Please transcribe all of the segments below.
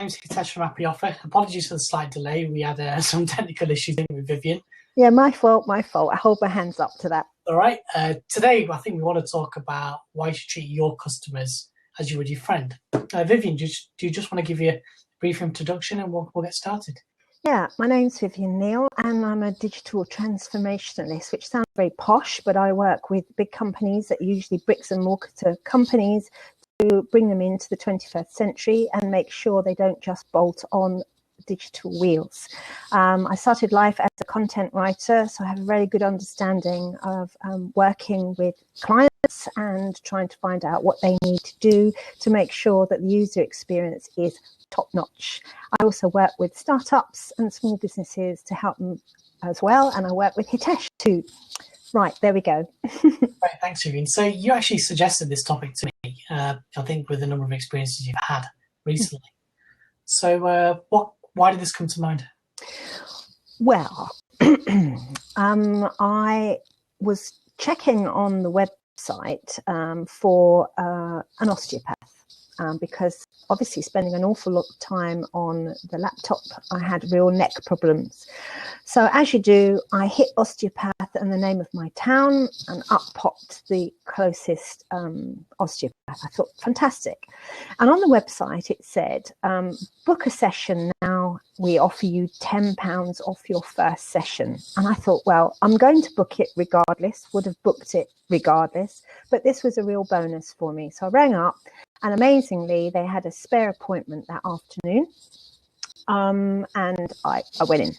name's Hitesh from Happy Offer. Apologies for the slight delay. We had some technical issues with Vivian. Yeah, my fault. I hold my hands up to that. All right. Today, I think we want to talk about why you should treat your customers as you would your friend. Vivian, do you just want to give you a brief introduction and we'll get started? Yeah, my name's Vivian Neal and I'm a digital transformationalist, which sounds very posh, but I work with big companies that are usually bricks and mortar companies to bring them into the 21st century and make sure they don't just bolt on digital wheels. I started life as a content writer, so I have a very good understanding of working with clients and trying to find out what they need to do to make sure that the user experience is top notch. I also work with startups and small businesses to help them as well, and I work with Hitesh too. Right, there we go. Right, thanks, Vivian. So you actually suggested this topic to me, I think with the number of experiences you've had recently. So why did this come to mind? Well, I was checking on the website for an osteopath because obviously spending an awful lot of time on the laptop, I had real neck problems. So as you do, I hit osteopath and the name of my town and up popped the closest osteopath. I thought, fantastic. And on the website, it said, book a session now. We offer you £10 off your first session. And I thought, well, I'm going to book it regardless, would have booked it regardless, but this was a real bonus for me. So I rang up and amazingly, they had a spare appointment that afternoon. And I went in.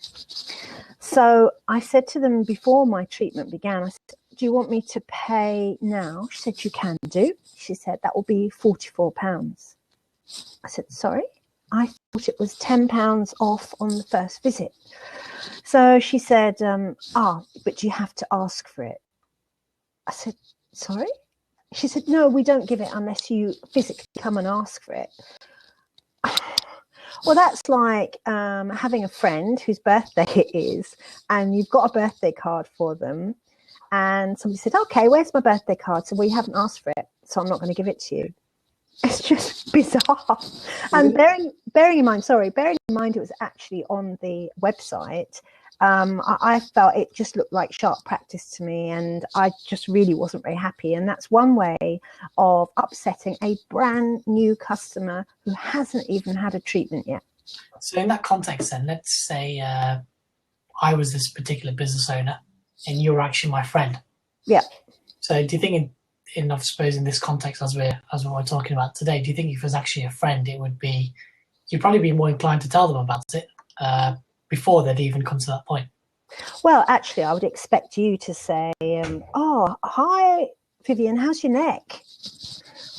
So I said to them before my treatment began, I said, do you want me to pay now? She said, you can do. She said, that will be £44. I said, sorry? I thought it was £10 off on the first visit. So she said, but you have to ask for it. I said, sorry? She said, no, we don't give it unless you physically come and ask for it. Well, that's like having a friend whose birthday it is, and you've got a birthday card for them. And somebody said, okay, where's my birthday card? So, well, you haven't asked for it, so I'm not going to give it to you. It's just bizarre. And bearing in mind it was actually on the website. I felt it just looked like sharp practice to me, and I just really wasn't very happy. And that's one way of upsetting a brand new customer who hasn't even had a treatment yet. So in that context then, let's say I was this particular business owner and you're actually my friend. Yeah. So do you think in I suppose in this context as we're talking about today, do you think if it was actually a friend, you'd probably be more inclined to tell them about it before they'd even come to that point? Well, actually, I would expect you to say, hi, Vivian, how's your neck?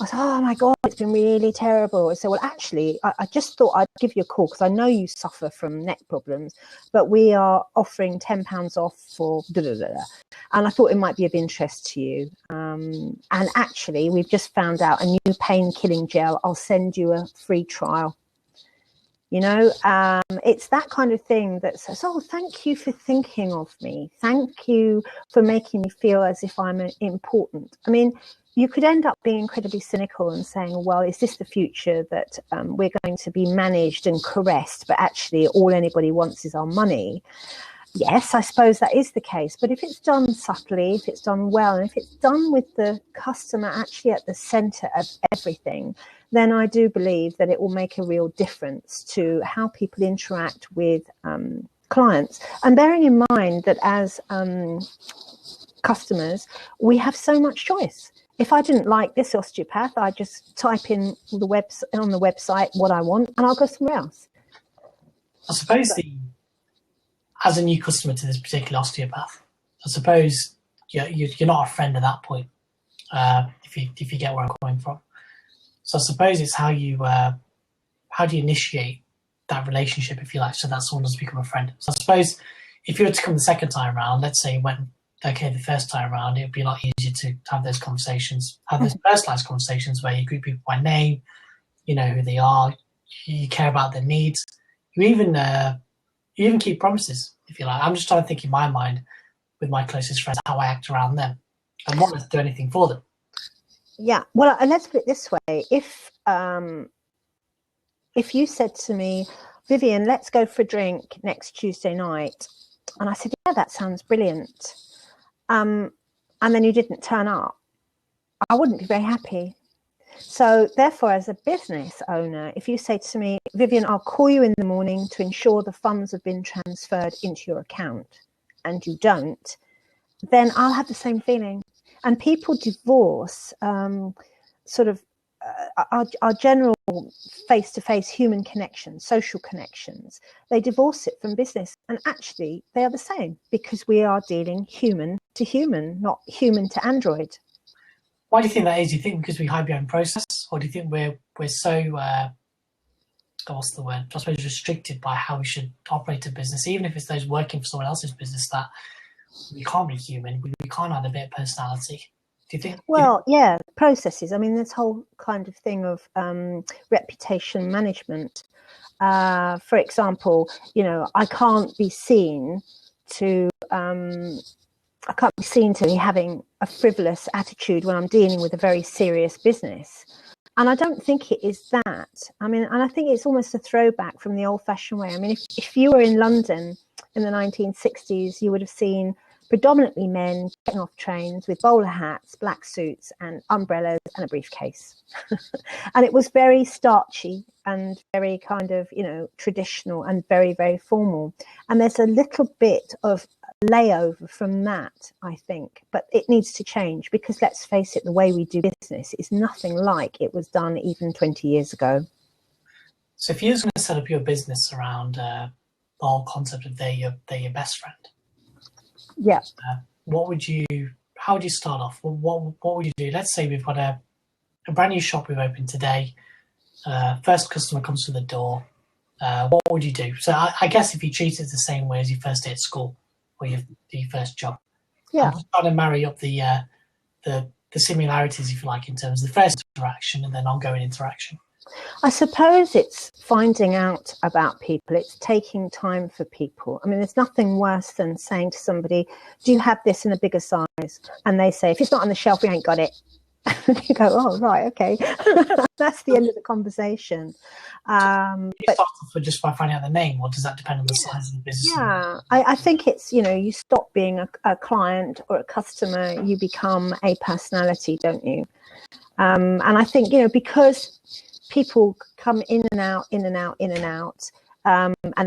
I said, oh, my God, it's been really terrible. I said, well, actually, I just thought I'd give you a call because I know you suffer from neck problems, but we are offering £10 off for da-da-da-da. And I thought it might be of interest to you. And actually, we've just found out a new pain-killing gel. I'll send you a free trial. You know, it's that kind of thing that says, oh, thank you for thinking of me. Thank you for making me feel as if I'm important. I mean, you could end up being incredibly cynical and saying, well, is this the future that we're going to be managed and caressed, but actually all anybody wants is our money? Yes, I suppose that is the case. But if it's done subtly, if it's done well, and if it's done with the customer actually at the center of everything, then I do believe that it will make a real difference to how people interact with clients. And bearing in mind that as customers, we have so much choice. If I didn't like this osteopath, I just type in on the website what I want, and I'll go somewhere else. I suppose as a new customer to this particular osteopath, I suppose you're not a friend at that point, if you get where I'm coming from. So I suppose it's how do you initiate that relationship, if you like, so that someone does become a friend. So I suppose if you were to come the second time around, let's say you went okay the first time around, it would be a lot easier to have those conversations, have those personalized conversations where you group people by name, you know who they are, you care about their needs, you even keep promises, if you like. I'm just trying to think in my mind with my closest friends how I act around them and want to do anything for them. Yeah, well, let's put it this way. If if you said to me, Vivian, let's go for a drink next Tuesday night, and I said, yeah, that sounds brilliant, and then you didn't turn up, I wouldn't be very happy. So therefore, as a business owner, if you say to me, Vivian, I'll call you in the morning to ensure the funds have been transferred into your account, and you don't, then I'll have the same feeling. And people divorce our general face-to-face human connections, social connections. They divorce it from business, and actually they are the same, because we are dealing human to human, not human to android. Why do you think that is? Do you think because we hide behind process, or do you think we're so what's the word? I suppose restricted by how we should operate a business, even if it's those working for someone else's business, that we can't be human, we can't add a bit of personality. Do you think? Well, yeah, processes. I mean, this whole kind of thing of reputation management. For example, I can't be seen to be having a frivolous attitude when I'm dealing with a very serious business. And I don't think it is that. I mean, and I think it's almost a throwback from the old-fashioned way. I mean, if you were in London in the 1960s, you would have seen predominantly men getting off trains with bowler hats, black suits and umbrellas and a briefcase. And it was very starchy and very kind of, traditional and very, very formal. And there's a little bit of layover from that, I think, but it needs to change, because let's face it, the way we do business is nothing like it was done even 20 years ago. So if you was going to set up your business around the whole concept of they're your best friend, yeah, how would you start off? What would you do? Let's say we've got a brand new shop we've opened today. First customer comes to the door. What would you do? So I guess if you treat it the same way as your first day at school or your first job, yeah, I'm trying to marry up the similarities, if you like, in terms of the first interaction and then ongoing interaction. I suppose it's finding out about people. It's taking time for people. I mean, there's nothing worse than saying to somebody, do you have this in a bigger size? And they say, if it's not on the shelf, we ain't got it. And you go, oh, right, okay. That's the end of the conversation. Do you start off just by finding out the name, or does that depend on the size of the business? Yeah, I think it's, you stop being a client or a customer, you become a personality, don't you? And I think, because people come in and out, and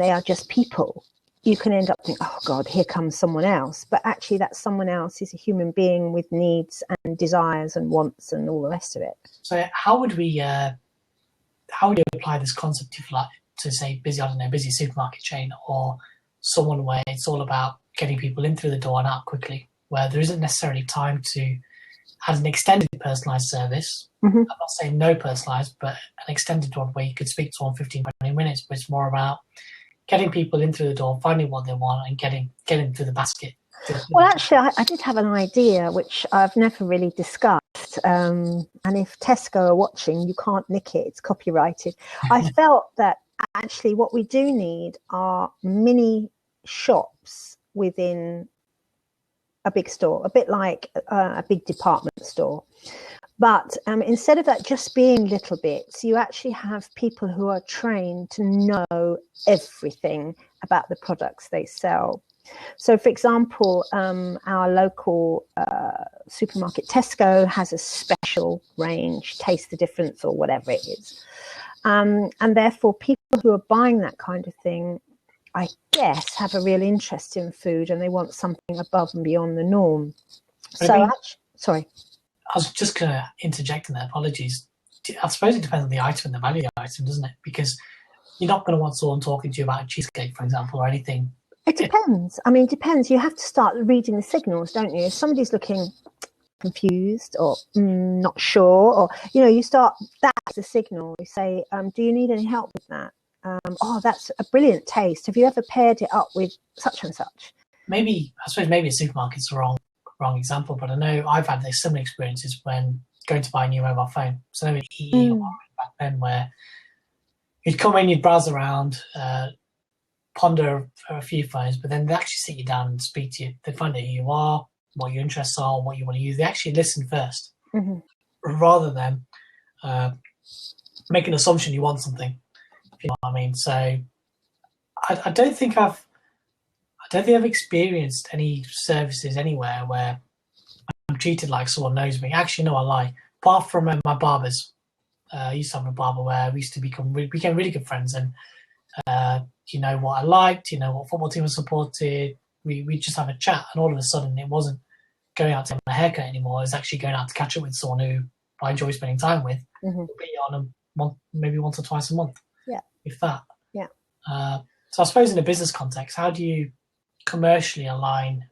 they are just people, you can end up thinking, oh God, here comes someone else. But actually that someone else is a human being with needs and desires and wants and all the rest of it. So how would you apply this concept, if you like, to say busy supermarket chain, or someone where it's all about getting people in through the door and out quickly, where there isn't necessarily time to have an extended personalized service? Mm-hmm. I'm not saying no personalized, but an extended one where you could speak to someone 15, 20 minutes, but it's more about getting people in through the door, finding what they want, and getting through the basket. Well, actually, I did have an idea which I've never really discussed. And if Tesco are watching, you can't nick it. It's copyrighted. I felt that actually what we do need are mini shops within a big store, a bit like a big department store. But instead of that just being little bits, you actually have people who are trained to know everything about the products they sell. So, for example, our local supermarket Tesco has a special range, Taste the Difference or whatever it is. And therefore, people who are buying that kind of thing, I guess, have a real interest in food and they want something above and beyond the norm. Sorry. I was just going to interject in there, apologies. I suppose it depends on the item and the value of the item, doesn't it? Because you're not going to want someone talking to you about a cheesecake, for example, or anything. It depends. I mean, it depends. You have to start reading the signals, don't you? If somebody's looking confused or not sure, or, you start, that's the signal. You say, do you need any help with that? Oh, that's a brilliant taste. Have you ever paired it up with such and such? I suppose maybe a supermarket's the wrong example, but I know I've had these similar experiences when going to buy a new mobile phone. So maybe EE back then, where you'd come in, you'd browse around, ponder a few phones, but then they actually sit you down and speak to you. They find out who you are, what your interests are, what you want to use. They actually listen first, rather than make an assumption you want something. You know what I mean? So I don't think I've experienced any services anywhere where I'm treated like someone knows me. Actually, no, I lie. Apart from my barbers, I used to have a barber where we used to became really good friends, and you know what I liked, you know what football team I supported. We just have a chat, and all of a sudden, it wasn't going out to have a haircut anymore. It was actually going out to catch up with someone who I enjoy spending time with. Mm-hmm. Be on maybe once or twice a month. Yeah, if that. Yeah. So I suppose in a business context, how do you commercially align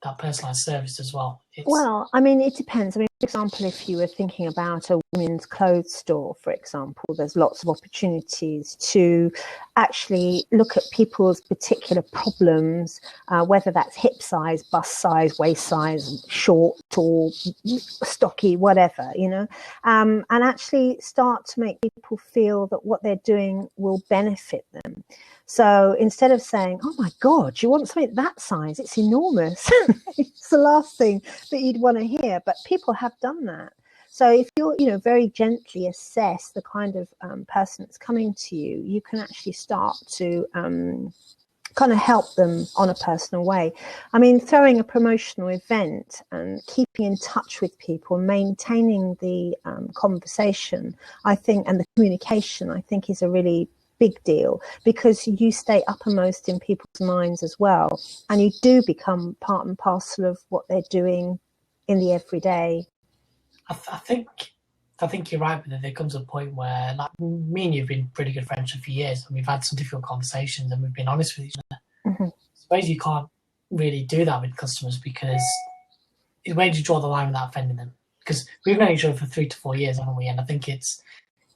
that personalized service as well? Well, I mean, it depends. I mean, for example, if you were thinking about a women's clothes store, for example, there's lots of opportunities to actually look at people's particular problems, whether that's hip size, bust size, waist size, short, tall, stocky, whatever, you know, and actually start to make people feel that what they're doing will benefit them. So instead of saying, oh my God, you want something that size? It's enormous. It's the last thing that you'd want to hear. But people have done that. So if you're, you know, very gently assess the kind of person that's coming to you, you can actually start to kind of help them on a personal way. I mean, throwing a promotional event and keeping in touch with people, maintaining the conversation, I think, and the communication, I think is a really big deal, because you stay uppermost in people's minds as well, and you do become part and parcel of what they're doing in the everyday. I think you're right, but there comes a point where, like, me and you've been pretty good friends for a few years, and we've had some difficult conversations, and we've been honest with each other. Mm-hmm. I suppose you can't really do that with customers, because where do you draw the line without offending them? Because we've known each other for 3 to 4 years, haven't we? And I think it's,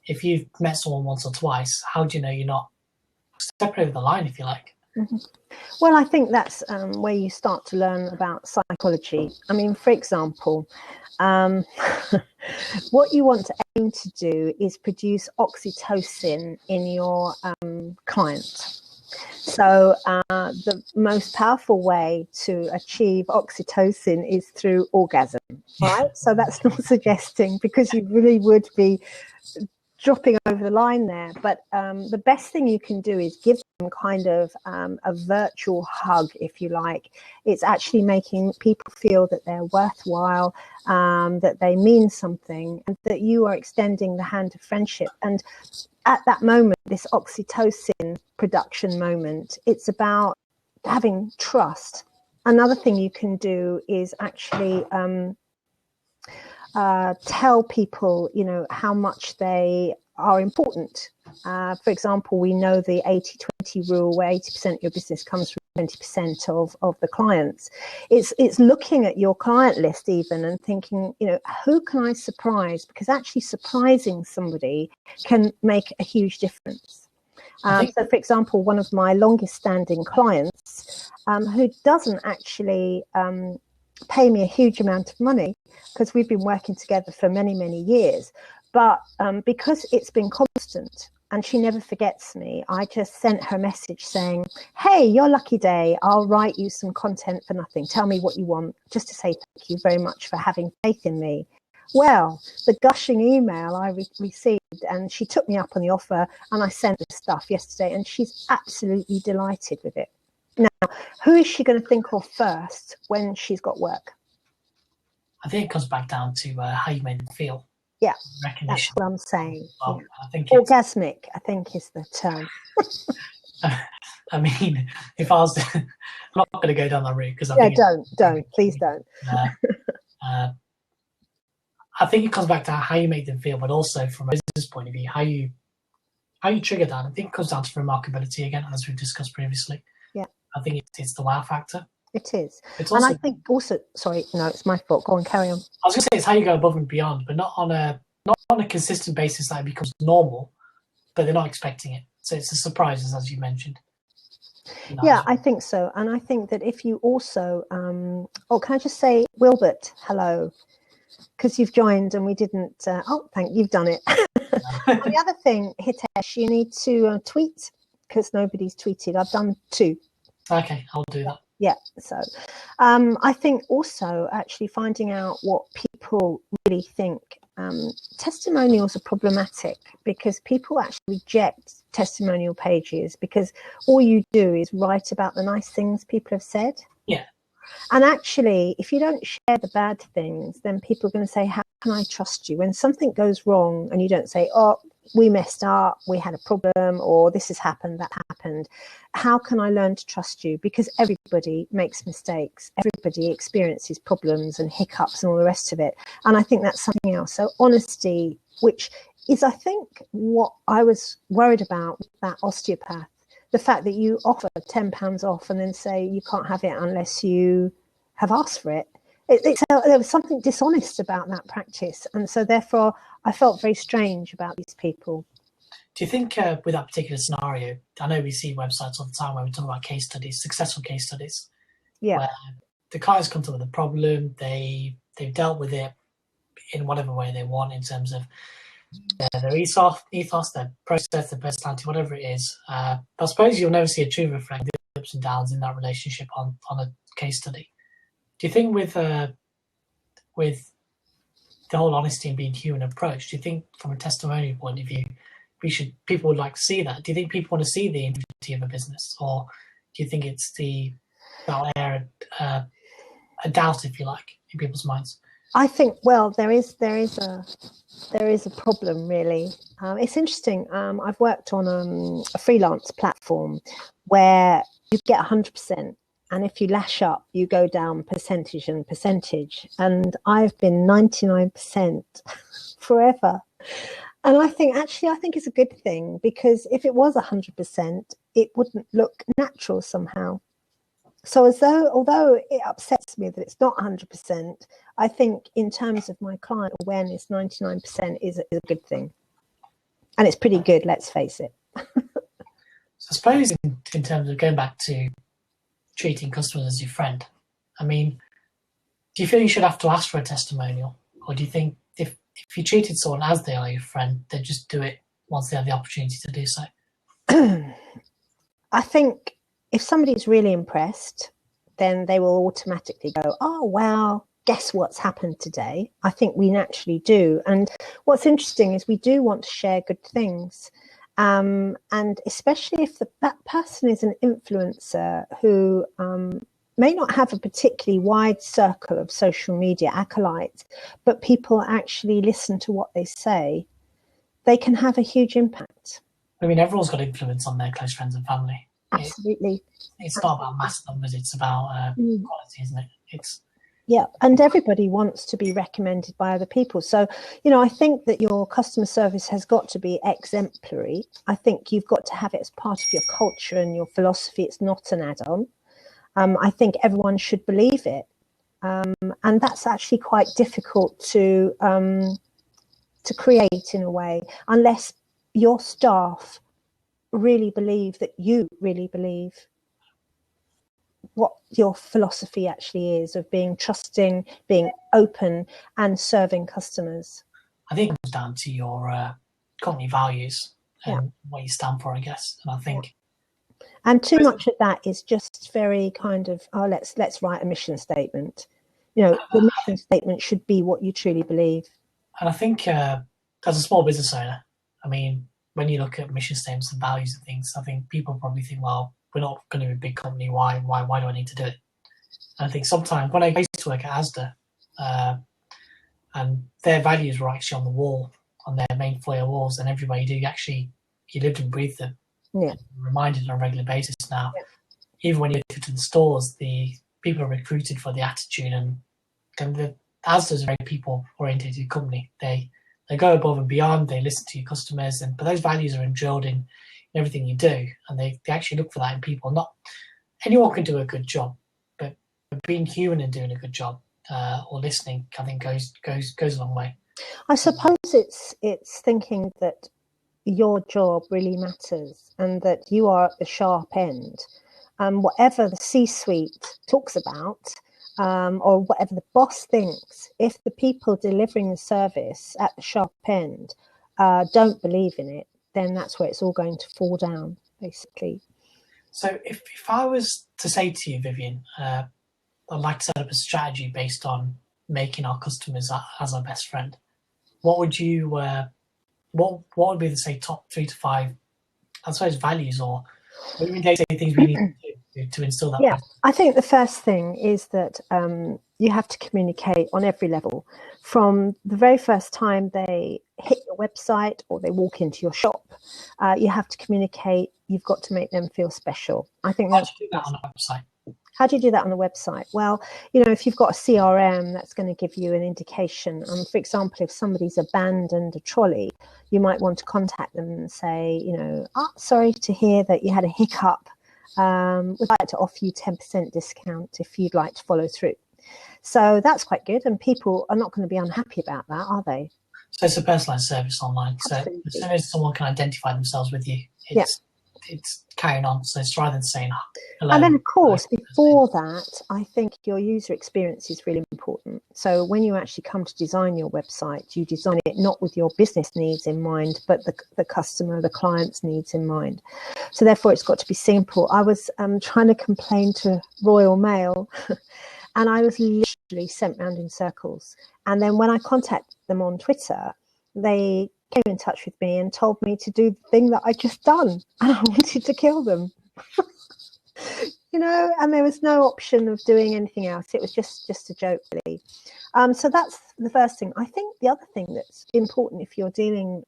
if you've met someone once or twice, how do you know you're not stepping over the line, if you like? Mm-hmm. Well, I think that's where you start to learn about psychology. I mean, for example, what you want to aim to do is produce oxytocin in your client. So the most powerful way to achieve oxytocin is through orgasm, right? So that's not suggesting, because you really would be dropping over the line there. But the best thing you can do is give them kind of a virtual hug, if you like. It's actually making people feel that they're worthwhile, that they mean something, and that you are extending the hand of friendship. And at that moment, this oxytocin production moment, it's about having trust. Another thing you can do is actually tell people, you know, how much they are important. For example, we know the 80-20 rule, where 80% of your business comes from 20% of the clients. It's looking at your client list even and thinking, you know, who can I surprise? Because actually surprising somebody can make a huge difference. So, for example, one of my longest standing clients who doesn't actually pay me a huge amount of money, because we've been working together for many, many years. But because it's been constant and she never forgets me, I just sent her a message saying, hey, your lucky day, I'll write you some content for nothing. Tell me what you want, just to say thank you very much for having faith in me. Well, the gushing email I received, and she took me up on the offer, and I sent the stuff yesterday, and she's absolutely delighted with it. Now, who is she going to think of first when she's got work? I think it comes back down to how you made them feel. Yeah, recognition. That's what I'm saying. Well, Yeah. I think orgasmic, I think, is the term. I mean, if I was, I'm not going to go down that route, because Please don't. I think it comes back to how you make them feel, but also from a business point of view, how you trigger that. I think it comes down to remarkability again, as we've discussed previously. Yeah, I think it's the wow factor. It is. It's also, and I think also, sorry, no, it's my fault. Go on, carry on. I was going to say, it's how you go above and beyond, but not on a consistent basis that it becomes normal, but they're not expecting it. So it's the surprises, as you mentioned. Yeah, I think so. And I think that if you also, can I just say, Wilbert, hello, because you've joined and we didn't, you've done it. And the other thing, Hitesh, you need to tweet, because nobody's tweeted. I've done 2. Okay, I'll do that. Yeah, so I think also actually finding out what people really think. Testimonials are problematic, because people actually reject testimonial pages, because all you do is write about the nice things people have said. Yeah. And actually, if you don't share the bad things, then people are going to say, how can I trust you? When something goes wrong and you don't say, oh, we messed up, we had a problem, or this has happened, that happened. How can I learn to trust you? Because everybody makes mistakes. Everybody experiences problems and hiccups and all the rest of it. And I think that's something else. So honesty, which is, I think, what I was worried about with that osteopath. The fact that you offer £10 off and then say you can't have it unless you have asked for it. There was something dishonest about that practice. And so therefore, I felt very strange about these people. Do you think with that particular scenario, I know we see websites all the time where we talk about case studies, successful case studies, where the clients come to with a problem, they've dealt with it in whatever way they want in terms of their ethos, their process, their personality, whatever it is. I suppose you'll never see a true reflect the ups and downs in that relationship on a case study. Do you think with the whole honesty and being human approach, do you think from a testimonial point of view, people would like to see that? Do you think people want to see the integrity of a business, or do you think it's that'll air a doubt, if you like, in people's minds? I think, well, there is a problem, really. It's interesting. I've worked on a freelance platform where you get 100%, and if you lash up, you go down percentage and percentage. And I've been 99% forever. And I think it's a good thing, because if it was 100%, it wouldn't look natural somehow. So although it upsets me that it's not 100%, I think in terms of my client awareness, 99% is a good thing. And it's pretty good, let's face it. So I suppose in terms of going back to treating customers as your friend, I mean, do you feel you should have to ask for a testimonial? Or do you think if you treated someone as they are your friend, they'd just do it once they have the opportunity to do so? I think if somebody's really impressed, then they will automatically go, oh, well, guess what's happened today? I think we naturally do. And what's interesting is we do want to share good things. And especially if that person is an influencer who may not have a particularly wide circle of social media acolytes, but people actually listen to what they say, they can have a huge impact. I mean, everyone's got influence on their close friends and family. Absolutely. It's not about mass numbers, it's about quality, isn't it? Yeah, and everybody wants to be recommended by other people. So, I think that your customer service has got to be exemplary. I think you've got to have it as part of your culture and your philosophy. It's not an add-on. I think everyone should believe it. And that's actually quite difficult to create in a way, unless your staff really believe that you really believe what your philosophy actually is of being trusting, being open and serving customers. I think it comes down to your company values and what you stand for, I guess. And I think and too much of that is just very kind of, oh, let's write a mission statement. The mission statement should be what you truly believe. And I think as a small business owner, I mean, when you look at mission statements and values and things, I think people probably think, well, we're not going to be a big company. Why do I need to do it? And I think sometimes when I used to work at Asda, and their values were actually on the wall, on their main foyer walls, and everywhere you lived and breathed them. Yeah. Reminded on a regular basis now. Yeah. Even when you go to the stores, the people are recruited for the attitude, and the Asda is a very people-oriented company. They go above and beyond. They listen to your customers, but those values are drilled in everything you do, and they actually look for that in people. Not anyone can do a good job, but being human and doing a good job or listening, I think goes a long way. I suppose it's thinking that your job really matters and that you are at the sharp end. Whatever the C-suite talks about, or whatever the boss thinks, if the people delivering the service at the sharp end don't believe in it, then that's where it's all going to fall down, basically. So if I was to say to you, Vivian, I'd like to set up a strategy based on making our customers as our best friend, what would you what would be the, say, top 3 to 5 I suppose, values or even day-to-day things we need to instill that? Yeah, I think the first thing is that you have to communicate on every level. From the very first time they hit your website or they walk into your shop, you have to communicate. You've got to make them feel special. I think How do you do that on a website? How do you do that on the website? Well, you know, if you've got a CRM, that's going to give you an indication. For example, if somebody's abandoned a trolley, you might want to contact them and say, you know, sorry to hear that you had a hiccup. We'd like to offer you 10% discount if you'd like to follow through. So that's quite good. And people are not going to be unhappy about that, are they? So it's a personalised service online. Absolutely. So as soon as someone can identify themselves with you, it's carrying on. So it's rather than saying hello. And then, of course, before that, I think your user experience is really important. So when you actually come to design your website, you design it not with your business needs in mind, but the customer, the client's needs in mind. So therefore, it's got to be simple. I was trying to complain to Royal Mail, and I was literally sent round in circles. And then when I contacted them on Twitter, they came in touch with me and told me to do the thing that I just done, and I wanted to kill them. You know, and there was no option of doing anything else. It was just a joke, really. So that's the first thing. I think the other thing that's important if you're dealing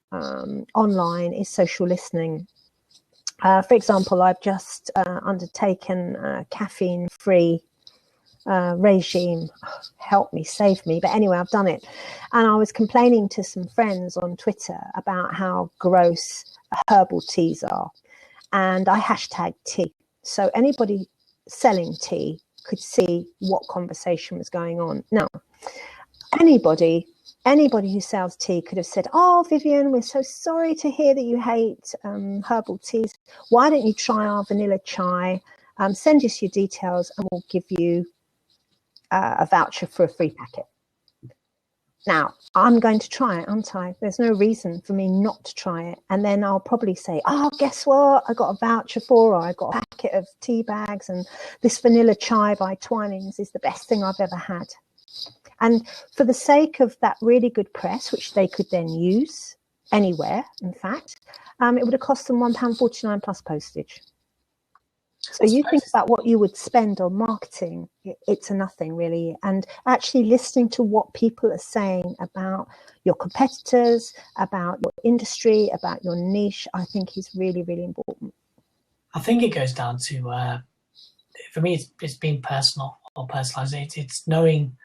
online is social listening. For example, I've just undertaken a caffeine-free regime. Help me, save me. But anyway, I've done it. And I was complaining to some friends on Twitter about how gross herbal teas are. And I hashtagged tea. So anybody selling tea could see what conversation was going on. Now, anybody who sells tea could have said, "Oh, Vivian, we're so sorry to hear that you hate herbal teas. Why don't you try our vanilla chai? Send us your details and we'll give you a voucher for a free packet." Now, I'm going to try it, aren't I? There's no reason for me not to try it. And then I'll probably say, "Oh, guess what? I got a voucher for, or I got a packet of tea bags, and this vanilla chai by Twinings is the best thing I've ever had." And for the sake of that really good press, which they could then use anywhere, in fact, it would have cost them £1.49 plus postage. So you think about what you would spend on marketing, it's a nothing really. And actually listening to what people are saying about your competitors, about your industry, about your niche, I think is really, really important. I think it goes down to, for me, it's being personal or personalised. It's knowing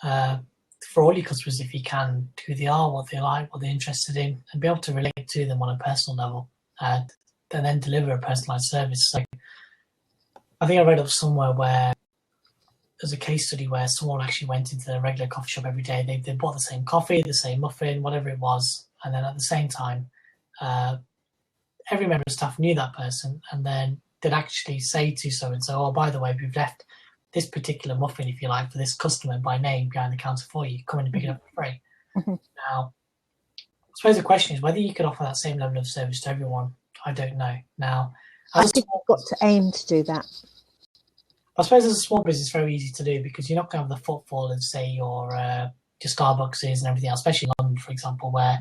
for all your customers, if you can, who they are, what they like, what they're interested in, and be able to relate to them on a personal level, and then deliver a personalised service. So I think I read up somewhere where there's a case study where someone actually went into a regular coffee shop every day. They bought the same coffee, the same muffin, whatever it was, and then at the same time, every member of staff knew that person, and then they'd actually say to so-and-so, "Oh, by the way, we've left this particular muffin, if you like, for this customer by name behind the counter for you. Come in and pick it up for free." Mm-hmm. Now, I suppose the question is whether you could offer that same level of service to everyone. I don't know. Now, I think you've got to aim to do that. I suppose as a small business, it's very easy to do because you're not going to have the footfall of, say, your Starbucks and everything else, especially in London, for example, where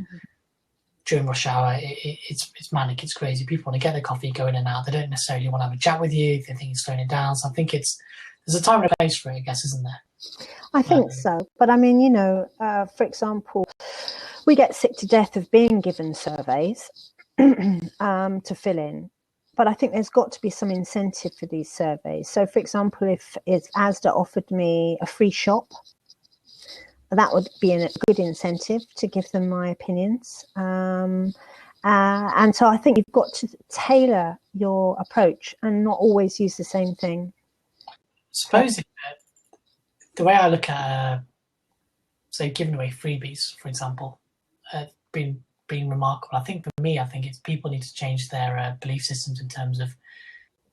during rush hour, it's manic, it's crazy. People want to get their coffee, go in and out. They don't necessarily want to have a chat with you. They think it's slowing it down. So I think there's a time and a place for it, I guess, isn't there? I think so. But I mean, you know, for example, we get sick to death of being given surveys to fill in. But I think there's got to be some incentive for these surveys. So, for example, if Asda offered me a free shop, that would be a good incentive to give them my opinions. And so I think you've got to tailor your approach and not always use the same thing. I suppose the way I look at, say, giving away freebies, for example, being remarkable. I think for me, it's people need to change their belief systems in terms of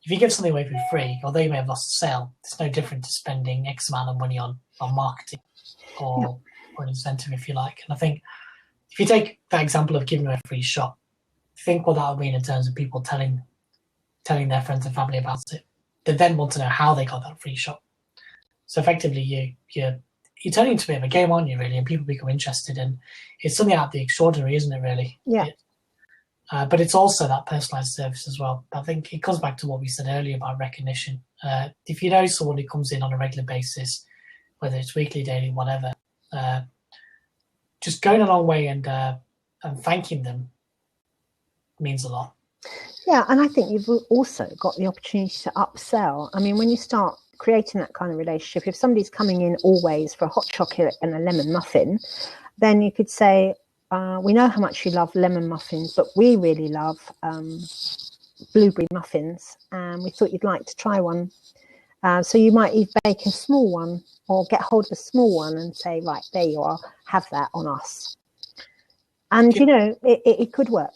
if you give something away for free, although you may have lost a sale, it's no different to spending X amount of money on marketing or an incentive, if you like. And I think if you take that example of giving away a free shop, think what that would mean in terms of people telling their friends and family about it. They then want to know how they got that free shop. So effectively, you're turning into a bit of a game, aren't you, really? And people become interested, and it's something out of the extraordinary, isn't it, really? Yeah. But it's also that personalized service as well. I think it comes back to what we said earlier about recognition. If you know someone who comes in on a regular basis, whether it's weekly, daily, whatever, just going a long way and thanking them means a lot. Yeah, and I think you've also got the opportunity to upsell. I mean, when you start creating that kind of relationship, if somebody's coming in always for a hot chocolate and a lemon muffin, then you could say, we know how much you love lemon muffins, but we really love blueberry muffins, and we thought you'd like to try one. So you might even bake a small one or get hold of a small one and say, right, there you are, have that on us. And, you know, it could work.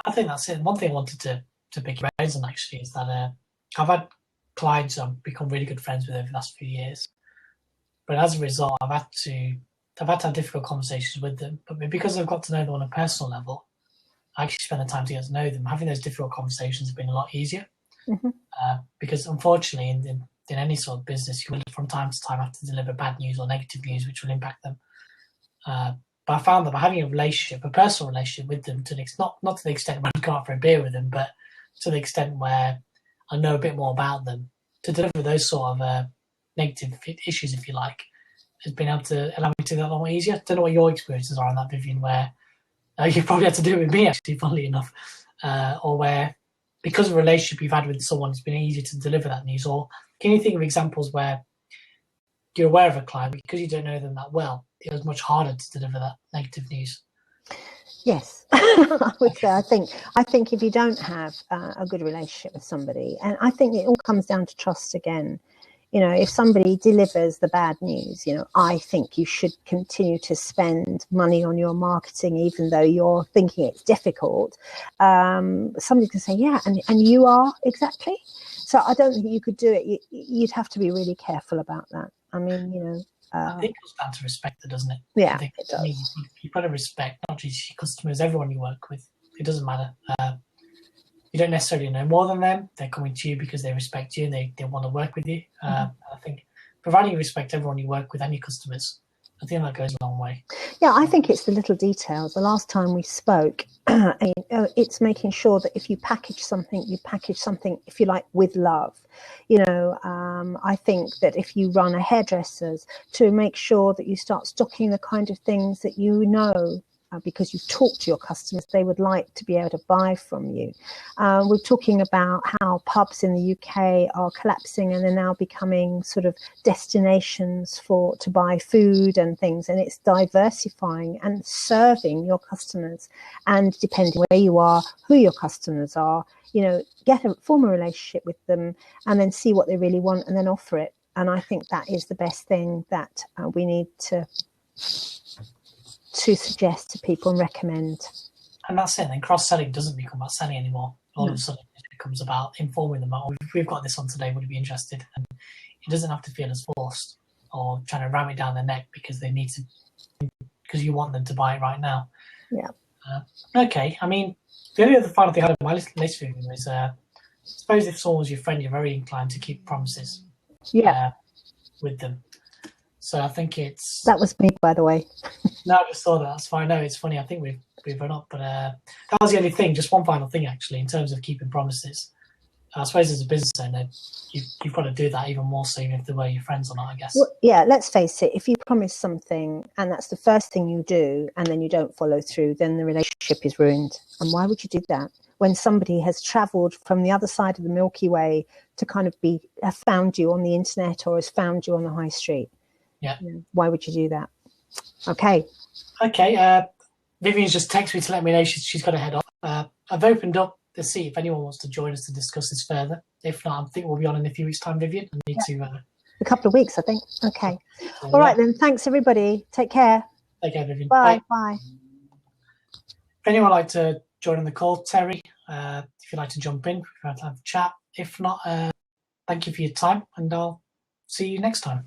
I think that's it. One thing I wanted to pick your brains on actually is that I've had clients I've become really good friends with over the last few years, but as a result, I've had to have difficult conversations with them. But because I've got to know them on a personal level, I actually spend the time to get to know them. Having those difficult conversations have been a lot easier. Mm-hmm. Because unfortunately, in any sort of business, you will from time to time have to deliver bad news or negative news, which will impact them. But I found that by having a personal relationship with them, not to the extent where I go out for a beer with them, but to the extent where I know a bit more about them, to deliver those sort of negative issues, if you like, has been able to allow me to do that a lot more easier. I don't know what your experiences are on that, Vivian, where you probably had to do it with me, actually, funnily enough, or where because of a relationship you've had with someone, it's been easier to deliver that news. Or can you think of examples where you're aware of a client, but because you don't know them that well, it was much harder to deliver that negative news? Yes, I would say. I think if you don't have a good relationship with somebody, and I think it all comes down to trust again. You know, if somebody delivers the bad news, you know, I think you should continue to spend money on your marketing, even though you're thinking it's difficult. Somebody can say, yeah, and you are exactly. So I don't think you could do it. You'd have to be really careful about that. I mean, you know. I think it comes down to respect, doesn't it? Yeah, I think it does. You've got to respect not just your customers, everyone you work with. It doesn't matter. You don't necessarily know more than them. They're coming to you because they respect you and they want to work with you. I think providing you respect everyone you work with and your customers, I think that goes a long way. Yeah, I think it's the little details. The last time we spoke, it's making sure that if you package something, if you like, with love. You know, I think that if you run a hairdresser's, to make sure that you start stocking the kind of things that you know, because you've talked to your customers, they would like to be able to buy from you. We're talking about how pubs in the UK are collapsing and they're now becoming sort of destinations to buy food and things, and it's diversifying and serving your customers. And depending where you are, who your customers are, you know, form a relationship with them and then see what they really want and then offer it. And I think that is the best thing that we need to suggest to people and recommend. And that's it. And then cross-selling doesn't become about selling anymore. All of a sudden it becomes about informing them. Oh, we've got this on today, would you be interested? And it doesn't have to feel as forced or trying to ram it down their neck because they need to, because you want them to buy it right now. Yeah. Okay. I mean, the only other final thing I had on my list was, I suppose if someone was your friend, you're very inclined to keep promises with them. So I think that was me, by the way. No, I just saw that. That's fine. No, it's funny. I think we've run up, but that was the only thing. Just one final thing, actually, in terms of keeping promises. I suppose as a business owner, you've got to do that even more so, even if they were your friends or not, I guess. Well, yeah, let's face it. If you promise something and that's the first thing you do, and then you don't follow through, then the relationship is ruined. And why would you do that when somebody has travelled from the other side of the Milky Way to kind of have found you on the internet or has found you on the high street? Yeah. Why would you do that? Okay. Vivian's just texted me to let me know she's got to head off. I've opened up to see if anyone wants to join us to discuss this further. If not, I think we'll be on in a few weeks' time, Vivian. I need to. A couple of weeks, I think. Okay. All right, then. Thanks, everybody. Take care. Take care, Vivian. Bye. Bye. If anyone would like to join on the call, Terry, if you'd like to jump in, if you'd like to have a chat. If not, thank you for your time, and I'll see you next time.